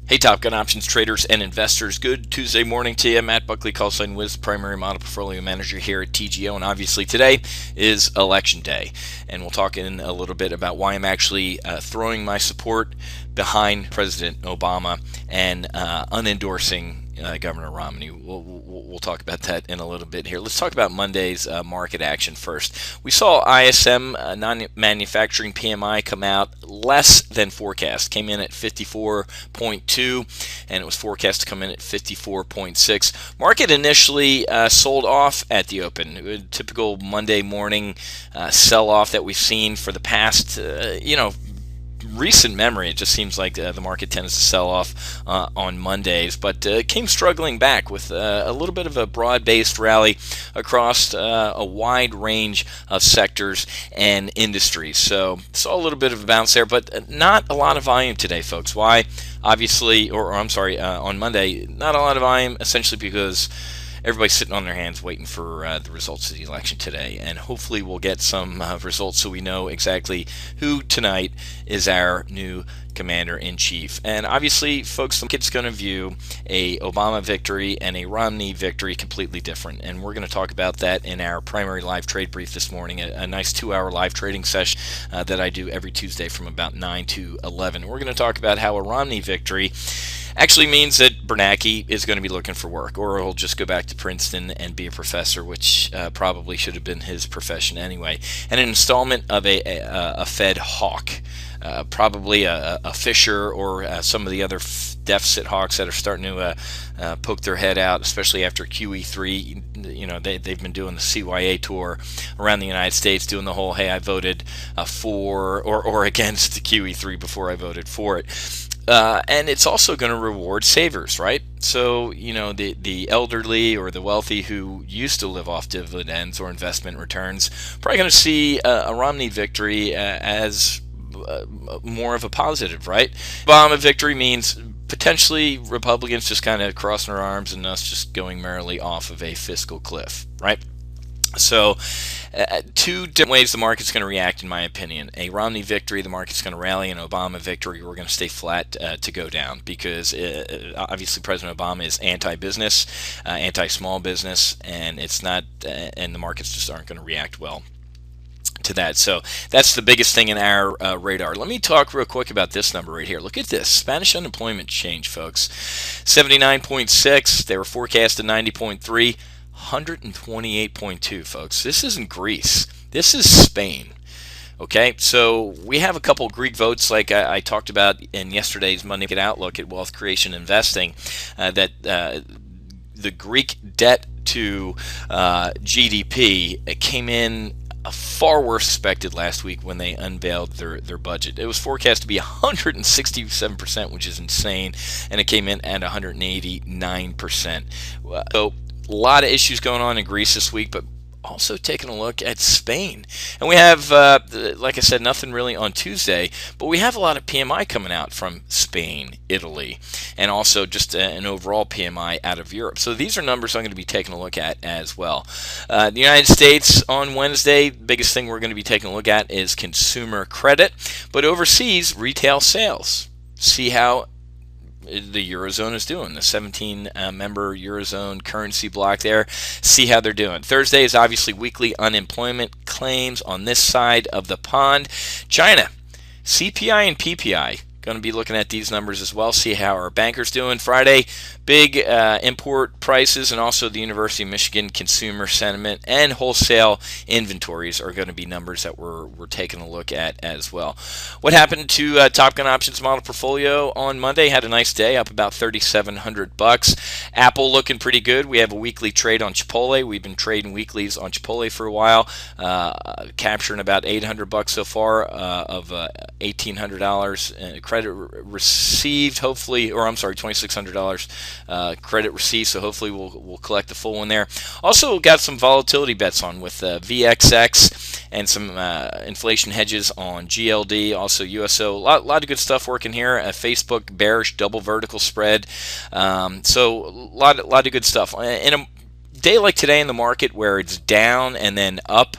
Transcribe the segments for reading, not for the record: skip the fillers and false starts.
Hey, Top Gun options traders and investors. Good Tuesday morning to you. Matt Buckley, call sign Whiz, primary model portfolio manager here at TGO. And obviously today is election day. And we'll talk in a little bit about why I'm actually throwing my support behind President Obama and unendorsing Governor Romney. We'll talk about that in a little bit here. Let's talk about Monday's market action first. We saw ISM non-manufacturing PMI come out less than forecast. Came in at 54.2, and it was forecast to come in at 54.6. Market initially sold off at the open. Typical Monday morning sell-off that we've seen for the past, recent memory. It just seems like the market tends to sell off on Mondays, but came struggling back with a little bit of a broad-based rally across a wide range of sectors and industries. So saw a little bit of a bounce there, but not a lot of volume today, folks. Why? Obviously, on Monday, not a lot of volume, essentially because everybody's sitting on their hands waiting for the results of the election today, and hopefully we'll get some results so we know exactly who tonight is our new commander-in-chief. And obviously, folks, the market's going to view a Obama victory and a Romney victory completely different, and we're going to talk about that in our primary live trade brief this morning, a nice 2-hour live trading session that I do every Tuesday from about 9 to 11. We're going to talk about how a Romney victory actually means that Bernanke is going to be looking for work, or he'll just go back to Princeton and be a professor, which probably should have been his profession anyway. And an installment of a Fed hawk, probably a Fisher or some of the other deficit hawks that are starting to poke their head out, especially after QE3. They've been doing the CYA tour around the United States, doing the whole, hey, I voted for or against the QE3 before I voted for it. And it's also going to reward savers, right? So, the elderly or the wealthy who used to live off dividends or investment returns probably going to see a Romney victory as more of a positive, right? Obama victory means potentially Republicans just kind of crossing their arms and us just going merrily off of a fiscal cliff, right? So, two different ways the market's going to react, in my opinion. A Romney victory, the market's going to rally. An Obama victory, we're going to stay flat to go down, because obviously President Obama is anti-business, anti-small business, and it's not, and the markets just aren't going to react well to that. So that's the biggest thing in our radar. Let me talk real quick about this number right here. Look at this Spanish unemployment change, folks. 79.6. They were forecast at 90.3. 128.2, folks. This isn't Greece. This is Spain. Okay, so we have a couple Greek votes, like I talked about in yesterday's Monday Market Outlook at Wealth Creation Investing, that the Greek debt to GDP came in far worse expected last week when they unveiled their budget. It was forecast to be 167%, which is insane, and it came in at 189%. So a lot of issues going on in Greece this week, but also taking a look at Spain. And we have, like I said, nothing really on Tuesday, but we have a lot of PMI coming out from Spain, Italy, and also just an overall PMI out of Europe. So these are numbers I'm going to be taking a look at as well. The United States on Wednesday, biggest thing we're going to be taking a look at is consumer credit, but overseas, retail sales. See how the Eurozone is doing, the 17-member Eurozone currency block there. See how they're doing. Thursday is obviously weekly unemployment claims on this side of the pond. China, CPI and PPI. Going to be looking at these numbers as well, see how our bankers doing. Friday, big import prices, and also the University of Michigan consumer sentiment and wholesale inventories are going to be numbers that we're taking a look at as well. What happened to Top Gun Options Model Portfolio on Monday? Had a nice day, up about $3,700. Apple looking pretty good. We have a weekly trade on Chipotle. We've been trading weeklies on Chipotle for a while, capturing about $800 so far of $1,800 credit received, hopefully, or I'm sorry, $2,600 credit received, so hopefully we'll collect the full one there. Also got some volatility bets on with VXX and some inflation hedges on GLD, also USO. A lot of good stuff working here. Facebook bearish double vertical spread, so a lot of good stuff. In a day like today in the market where it's down and then up,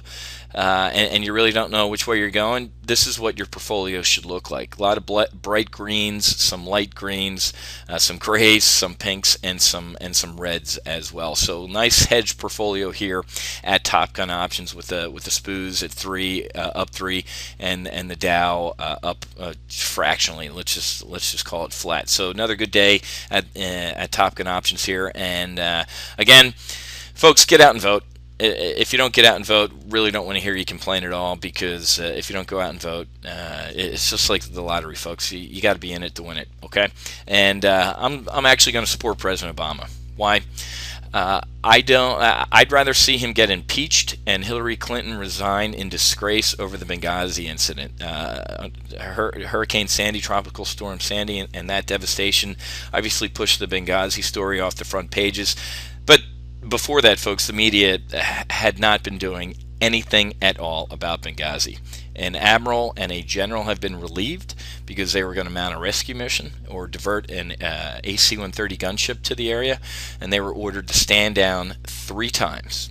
and you really don't know which way you're going, this is what your portfolio should look like. A lot of bright greens, some light greens, some grays, some pinks, and some reds as well. So nice hedge portfolio here at Top Gun Options with the SPOOs at 3, up 3, and the Dow up fractionally. Let's just call it flat. So another good day at Top Gun Options here. And again, folks, get out and vote. If you don't get out and vote, really don't want to hear you complain at all, because if you don't go out and vote, it's just like the lottery, folks. You got to be in it to win it, okay? And I'm actually going to support President Obama. Why? I'd rather see him get impeached and Hillary Clinton resign in disgrace over the Benghazi incident. Hurricane Sandy, Tropical Storm Sandy, and that devastation obviously pushed the Benghazi story off the front pages. But before that, folks, the media had not been doing anything at all about Benghazi. An admiral and a general have been relieved because they were going to mount a rescue mission or divert an AC-130 gunship to the area, and they were ordered to stand down 3 times.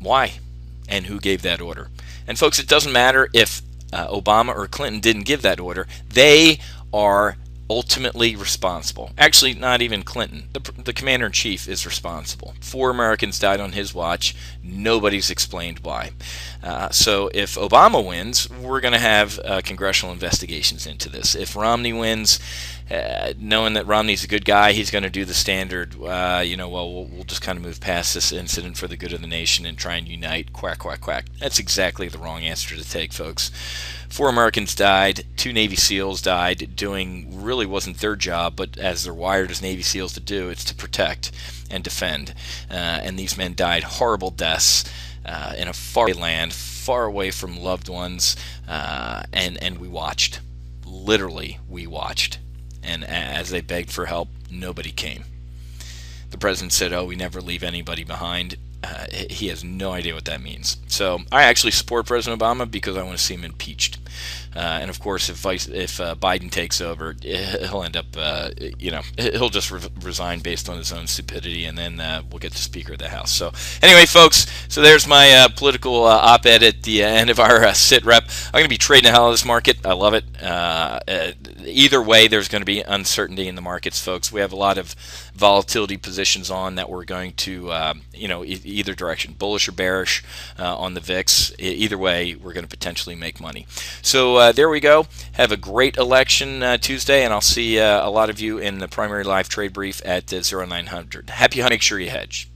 Why? And who gave that order? And folks, it doesn't matter if Obama or Clinton didn't give that order. They are ultimately responsible. Actually, not even Clinton. The commander-in-chief is responsible. 4 Americans died on his watch. Nobody's explained why. So if Obama wins, we're going to have congressional investigations into this. If Romney wins, knowing that Romney's a good guy, he's going to do the standard, we'll just kind of move past this incident for the good of the nation and try and unite. Quack, quack, quack. That's exactly the wrong answer to take, folks. 4 Americans died. 2 Navy SEALs died doing really wasn't their job, but as they're wired as Navy SEALs to do, it's to protect and defend. And these men died horrible deaths in a far land, far away from loved ones, and we watched. Literally, we watched. And as they begged for help, nobody came. The president said, "Oh, we never leave anybody behind." He has no idea what that means. So I actually support President Obama because I want to see him impeached. And of course, if Biden takes over, he'll end up, he'll just resign based on his own stupidity, and then we'll get the Speaker of the House. So anyway, folks, so there's my political op-ed at the end of our SITREP. I'm going to be trading the hell out of this market. I love it. Either way, there's going to be uncertainty in the markets, folks. We have a lot of volatility positions on that we're going to, either direction, bullish or bearish on the VIX. Either way, we're going to potentially make money. So there we go. Have a great election Tuesday, and I'll see a lot of you in the primary live trade brief at 0900. Happy hunting. Make sure you hedge.